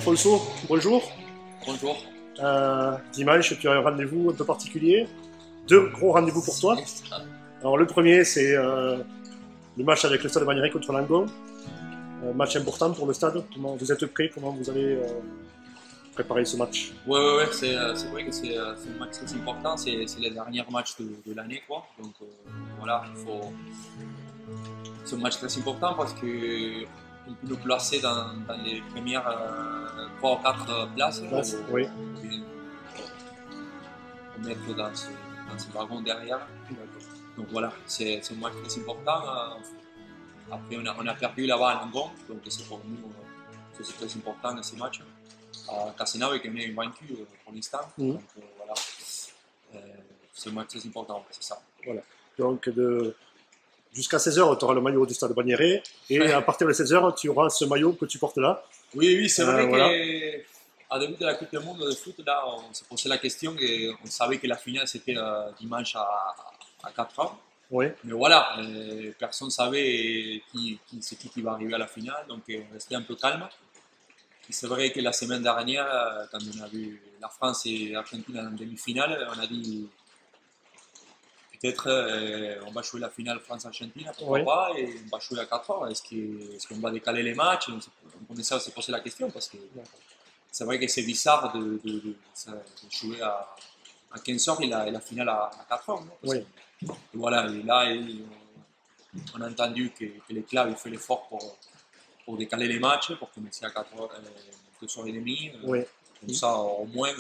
Alfonso, bonjour. Bonjour. Dimanche, tu as un rendez-vous un peu particulier. Deux gros rendez-vous pour toi. Alors, le premier, c'est le match avec le Stade Bagnéret contre Langon. Match important pour le stade. Comment vous êtes prêts? Comment vous allez préparer ce match? Ouais, c'est vrai que c'est un match très important. C'est le dernier match de l'année, quoi. Donc voilà, c'est un match très important parce que on peut nous placer dans les premières 3 ou 4 places. Oui. On mettre dans ce wagon derrière. Donc voilà, c'est un match très important. Après, on a perdu là-bas à Langon, donc c'est pour nous c'est très important ce match. Casenave qui est vaincu pour l'instant. Donc voilà, c'est un match très important, c'est ça. Voilà. Donc jusqu'à 16h, tu auras le maillot du Stade Bagnéret. Et à partir de 16h, tu auras ce maillot que tu portes là. Oui, c'est vrai voilà. qu'à début de la Coupe du Monde de foot, là, on s'est posé la question et on savait que la finale c'était dimanche à 4h. Oui. Mais voilà, personne ne savait c'est qui va arriver à la finale, donc on restait un peu calme. C'est vrai que la semaine dernière, quand on a vu la France et l'Argentine en demi-finale, on a dit peut-être on va jouer la finale France-Argentine, pourquoi pas, et on va jouer à 4 heures. Est-ce qu'on va décaler les matchs? On commençait à se poser la question parce que c'est vrai que c'est bizarre de jouer à 15 heures et la finale à 4 heures. Oui. Et voilà, et là, on a entendu que les clubs ils font l'effort pour décaler les matchs, pour commencer à 4 heures, 2h30. Oui. Comme ça, au moins,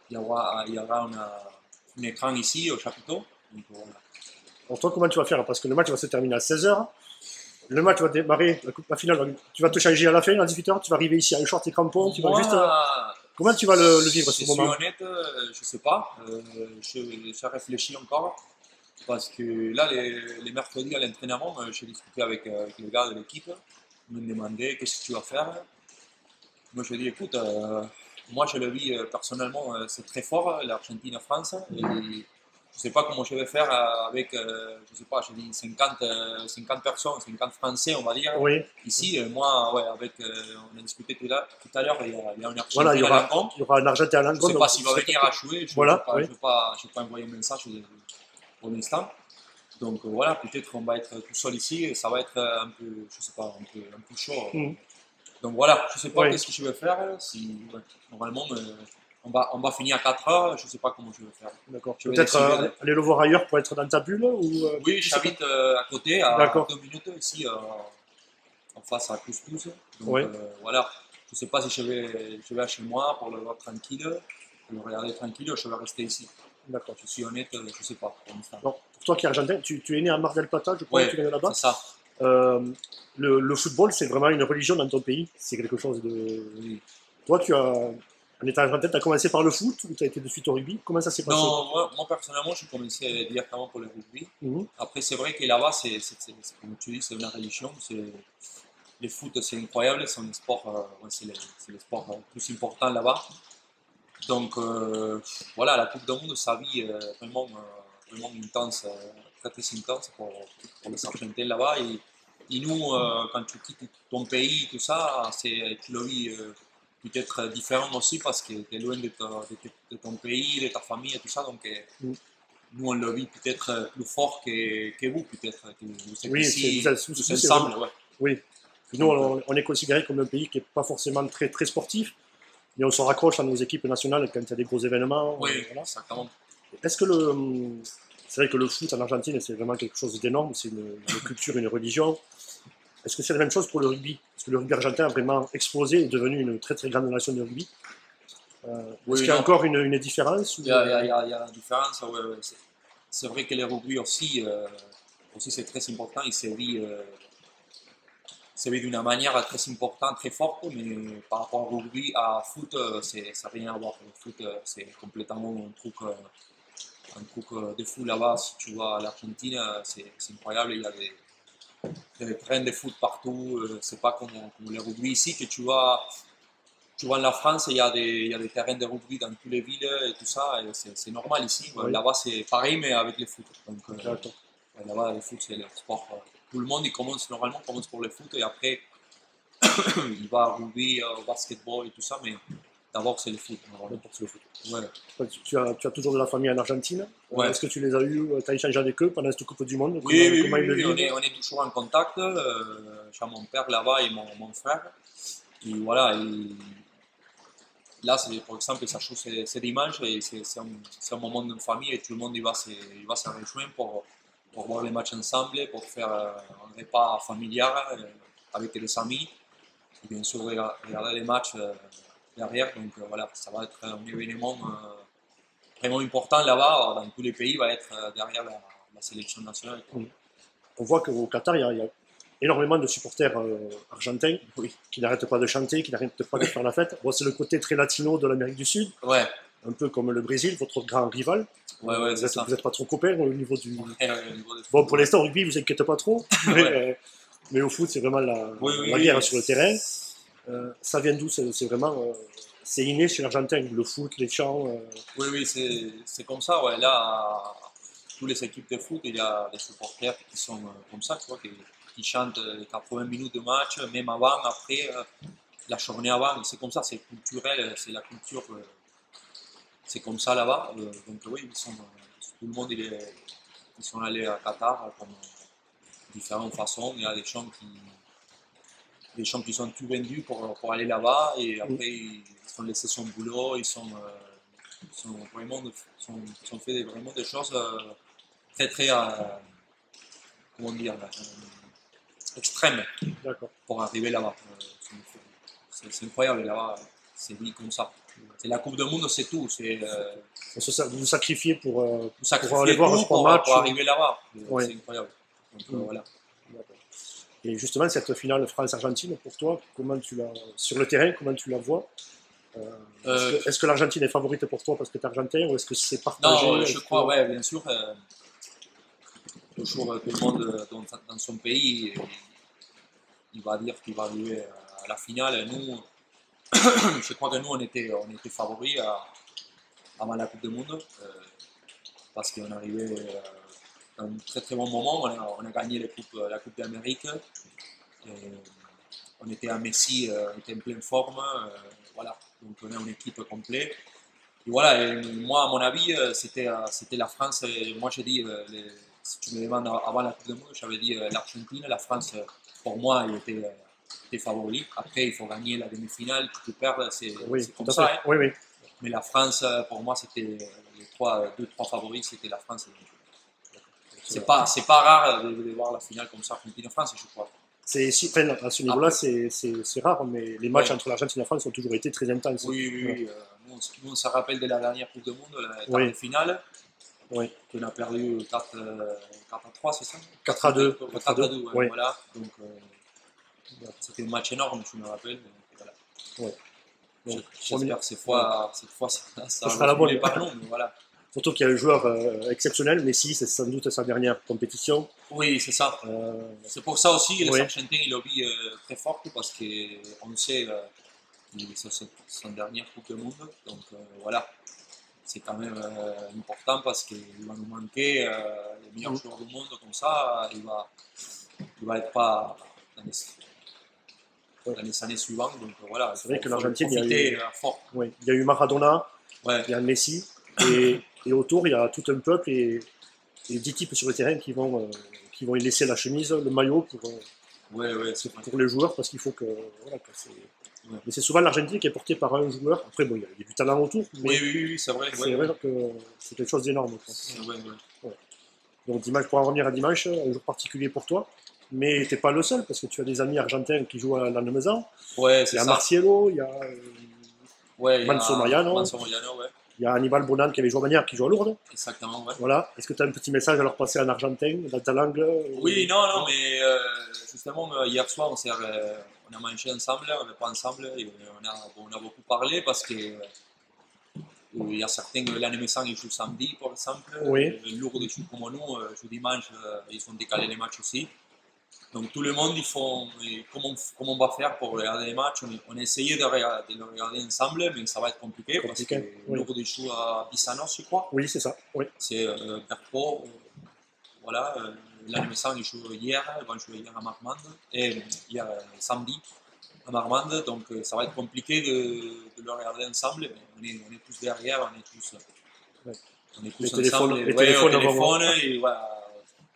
il y aura un écran ici au chapiteau. Donc, voilà. Alors toi, comment tu vas faire? Parce que le match va se terminer à 16h. Le match va démarrer, la finale, tu vas te changer à la fin, à 18h, tu vas arriver ici à short et crampons, tu vas juste... Comment tu vas le vivre ce moment? Je suis honnête, je ne sais pas. Je réfléchis encore. Parce que là, les mercredis à l'entraînement, j'ai discuté avec les gars de l'équipe. Ils me demandaient qu'est-ce que tu vas faire. Moi, je dis écoute, moi je le vis personnellement, c'est très fort, l'Argentine-France. Et je ne sais pas comment je vais faire avec, je ne sais pas, je dis 50 personnes, 50 Français, on va dire. Oui. Ici, moi, ouais, avec, on a discuté tout à l'heure, il y a un Argentin Voilà, à Langon. Il y aura un Argentin à Langon. Je ne sais pas s'il va venir à jouer, je ne voilà, vais pas envoyer un message pour l'instant. Donc voilà, peut-être on va être tout seul ici et ça va être un peu, je sais pas, un peu chaud. Donc voilà, je ne sais pas qu'est-ce que je vais faire. Normalement, on va finir à 4 heures, je ne sais pas comment je vais faire. D'accord. Peut-être aller le voir ailleurs pour être dans ta bulle ou, oui, j'habite à côté, à 2 minutes ici, en face à Couscous. Donc voilà, je ne sais pas si je vais chez moi pour le voir tranquille, pour le regarder tranquille, ou je vais rester ici. D'accord. Je suis honnête, je ne sais pas pour l'instant. Pour toi qui es argentin, tu es né à Mar del Plata, je crois que tu viens de là-bas. C'est ça. Le football, c'est vraiment une religion dans ton pays. C'est quelque chose de... Toi, en étant argentin, tu as commencé par le foot ou tu as été de suite au rugby? Comment ça s'est passé? Non, moi personnellement, j'ai commencé directement pour le rugby. Après, c'est vrai que là-bas, comme tu dis, c'est une religion. Le foot, c'est incroyable. C'est un sport, c'est le sport plus important là-bas. Donc, voilà, la Coupe du Monde, ça vit vraiment intense, très très intense pour les Argentins là-bas. Et nous, quand tu quittes ton pays, tout ça, tu le vis peut-être différent aussi parce que tu es loin de ton pays, de ta famille et tout ça. Donc, nous, on le vit peut-être plus fort que vous, peut-être. Oui, ici, tous c'est ensemble. ouais. Oui. Nous, on est considéré comme un pays qui n'est pas forcément très, très sportif. Mais on se raccroche à nos équipes nationales quand il y a des gros événements. Oui, voilà. Ça compte. Est-ce que c'est vrai que le foot en Argentine, c'est vraiment quelque chose d'énorme, c'est une culture, une religion. Est-ce que c'est la même chose pour le rugby? Est-ce que le rugby argentin a vraiment explosé et est devenu une très très grande nation de rugby? Est-ce qu'il y a encore une différence? Il y a une différence, ouais. C'est vrai que le rugby aussi c'est très important, il se vit d'une manière très importante, très forte, mais par rapport au rugby, à foot, ça n'a rien à voir. Le foot, c'est complètement un truc de fou là-bas. Si tu vas à l'Argentine, c'est incroyable. Il y a des terrains de foot partout. C'est pas comme le rugby ici, que tu vas en la France, il y a des terrains de rugby dans toutes les villes et tout ça. C'est normal ici. Oui. Là-bas, c'est pareil, mais avec le foot. Donc, là-bas, le foot, c'est le sport. Tout le monde, normalement, commence pour le foot et après, il va au rugby, au basketball et tout ça, mais d'abord c'est le foot. Le foot. Ouais. Tu as toujours de la famille en Argentine. Ouais. Est-ce que tu les as eu, tu as échangé avec eux pendant cette Coupe du Monde? Oui, Comment ils le vivent? on est toujours en contact. J'ai mon père là-bas et mon frère. Et voilà, là, par exemple, ça joue c'est dimanche et c'est un moment de famille et tout le monde il va se rejoindre pour voir les matchs ensemble, pour faire un repas familial avec les amis. Et bien sûr, regarder les matchs derrière. Donc voilà, ça va être un événement vraiment important là-bas. Dans tous les pays, va être derrière la sélection nationale. On voit qu'au Qatar, il y a énormément de supporters argentins qui n'arrêtent pas de chanter, qui n'arrêtent pas de faire la fête. Bon, c'est le côté très latino de l'Amérique du Sud, un peu comme le Brésil, votre grand rival. Vous n'êtes pas trop copains au niveau du. Bon, pour l'instant, au rugby, vous inquiétez pas trop, mais au foot, c'est vraiment la guerre sur le terrain. Ça vient d'où? C'est vraiment. C'est inné chez l'Argentin, le foot, les chants. Oui, c'est comme ça. Ouais. Là, toutes les équipes de foot, il y a des supporters qui sont comme ça, tu vois, qui chantent les 80 minutes de match, même avant, après, la journée avant. C'est comme ça, c'est culturel, c'est la culture. C'est comme ça là-bas. Donc oui, tout le monde, ils sont allés à Qatar comme différentes façons. Il y a des gens qui sont tout vendus pour aller là-bas et après ils ont laissé son boulot, ils sont fait vraiment des choses très comment dire extrêmes pour arriver là-bas. C'est incroyable là-bas, c'est dit comme ça. C'est la Coupe du Monde, c'est tout. Vous vous sacrifiez pour aller voir un match pour arriver là-bas. Ouais. C'est incroyable. Donc, voilà. Et justement, cette finale France-Argentine, pour toi, sur le terrain, comment tu la vois? Est-ce que l'Argentine est favorite pour toi parce que tu es argentin ou est-ce que c'est partagé? Non, je crois, ouais, bien sûr. Toujours tout le monde dans son pays, il va dire qu'il va arriver à la finale. Nous, je crois que nous, on était favoris avant la Coupe du Monde parce qu'on arrivait à un très très bon moment. On a gagné la Coupe d'Amérique. On était à Messi, on était en pleine forme. Voilà, donc on est une équipe complète. Et voilà, et moi, à mon avis, c'était la France. Moi, j'ai dit, si tu me demandes avant la Coupe du Monde, j'avais dit l'Argentine. La France, pour moi, elle était favori. Après, il faut gagner la demi-finale. Tu peux perdre, c'est comme ça. Hein. Oui. Mais la France, pour moi, c'était les deux, trois favoris, c'était la France. C'est pas rare de voir la finale comme ça, Argentine-France, je crois. À ce niveau-là, c'est rare, mais les matchs entre l'Argentine et la France ont toujours été très intenses. Oui. Nous, on se rappelle de la dernière Coupe du Monde, la finale. Oui. On a perdu 4 à 3, c'est ça? 4 à 2. 4 à 2, ouais, voilà. Donc, c'était un match énorme, je me rappelle. Voilà. J'espère que cette fois, ça sera la bonne. Par nous, mais voilà. Surtout qu'il y a un joueur exceptionnel, Messi, c'est sans doute sa dernière compétition. Oui, c'est ça. C'est pour ça aussi que les Argentins ils lobby très fort parce qu'on sait que c'est son dernière Coupe du Monde. Donc voilà, c'est quand même important parce qu'il va nous manquer les meilleurs joueurs du monde comme ça. Il va être pas dans les années suivantes. Donc voilà, c'est vrai que l'Argentine, il y a eu Maradona, il y a Messi. Et autour, il y a tout un peuple et 10 types sur le terrain qui vont y laisser la chemise, le maillot pour les joueurs parce qu'il faut que. Mais c'est souvent l'Argentine qui est portée par un joueur. Après, bon, il y a du talent autour. Mais oui, c'est vrai. C'est vrai que c'est quelque chose d'énorme. Donc, dimanche, pour en revenir à dimanche, un jour particulier pour toi. Mais tu n'es pas le seul parce que tu as des amis argentins qui jouent à la maison. Ouais, il y a Marcielo, il y a Manso Mariano. Il y a Hannibal Bonan qui avait joué à Manière, qui joue à Lourdes. Exactement, ouais. Voilà. Est-ce que tu as un petit message à leur passer en argentin, dans ta langue? Oui, non, mais justement, hier soir, on a mangé ensemble, on n'est pas ensemble, et on a beaucoup parlé parce que il y a certains, l'année naissante, ils jouent samedi, par exemple. Lourdes, ils jouent comme nous, jouent dimanche, ils ont décalé les matchs aussi. Donc tout le monde, ils font comment on va faire pour regarder les matchs. On a essayé de le regarder ensemble, mais ça va être compliqué parce que Lourdes joue à Bissanos, je crois. Oui, c'est ça. Oui. C'est Berpo. Voilà. L'année naissante, ils jouent hier, ils vont jouer hier à Marmande, et hier samedi. à Marmande, donc ça va être compliqué de le regarder ensemble, mais on est tous derrière, on est tous ensemble, les au téléphones avant, téléphone, et voilà,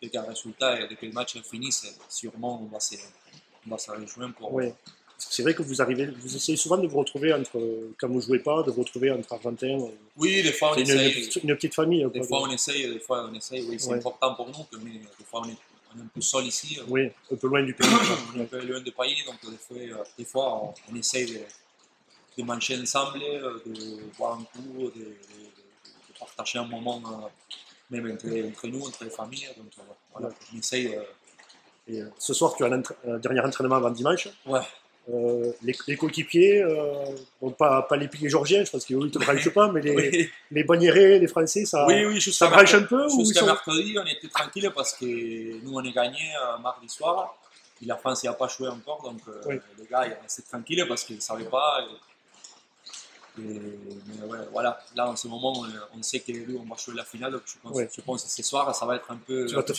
dès qu'un résultat, et dès que le match finit, sûrement on va se rejoindre pour... ouais. C'est vrai que vous essayez souvent de vous retrouver entre, quand vous ne jouez pas, de vous retrouver entre Argentins. Oui, des fois on C'est essaye. une petite famille. Des fois on essaye, oui, c'est important pour nous, mais des fois on est un peu seul ici. Oui, un peu loin du pays. On est un peu loin du pays, donc des fois on essaye de manger ensemble, de boire un coup, de partager un moment, même entre nous, entre les familles. Donc voilà, on essaye. Et, ce soir, tu as un dernier entraînement avant dimanche. Ouais. Les coéquipiers, bon, pas les piliers georgiens, je pense qu'ils ne te branchent pas, mais Oui. les Bagnérais, les Français, ça branche un peu jusqu'à mercredi, on était tranquille parce que nous, on est gagné mardi soir. Et la France n'a pas joué encore, donc les gars, ils restaient tranquilles parce qu'ils ne savaient pas. Mais ouais, voilà, là en ce moment, on sait que nous, on va jouer la finale, donc je pense que ce soir, ça va être un peu. Tu vas te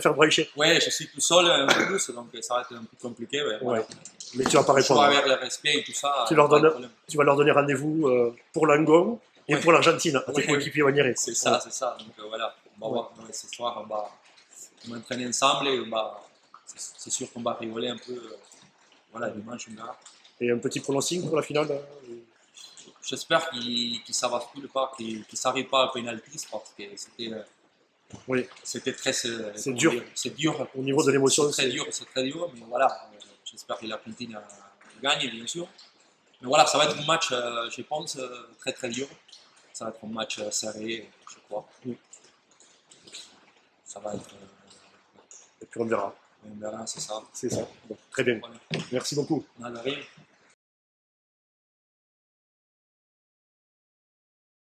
faire brancher. Ouais, je suis tout seul un peu plus, donc ça va être un peu compliqué. Ouais, voilà. Mais tu vas pas répondre. Avec le respect et tout ça. Tu vas leur donner rendez-vous pour l'Angon et pour l'Argentine, à tes coéquipiers Bagnérais. C'est ça, c'est ça. Donc voilà, on va voir ce soir, on va entraîner ensemble et c'est sûr qu'on va rigoler un peu. Voilà, dimanche, on verra. Et un petit pronostic pour la finale? J'espère qu'il ne s'avascule pas, qu'il ne s'arrive pas à pénalty, parce que c'était très. C'est dur. C'est dur. Au niveau de l'émotion, c'est très dur, mais voilà, j'espère que l'Argentine gagne, bien sûr. Mais voilà, ça va être un match, je pense, très très dur. Ça va être un match serré, je crois. Ça va être. Et puis on verra. On verra, c'est ça. C'est ça. Bon, très bien. Voilà. Merci beaucoup. On a rien.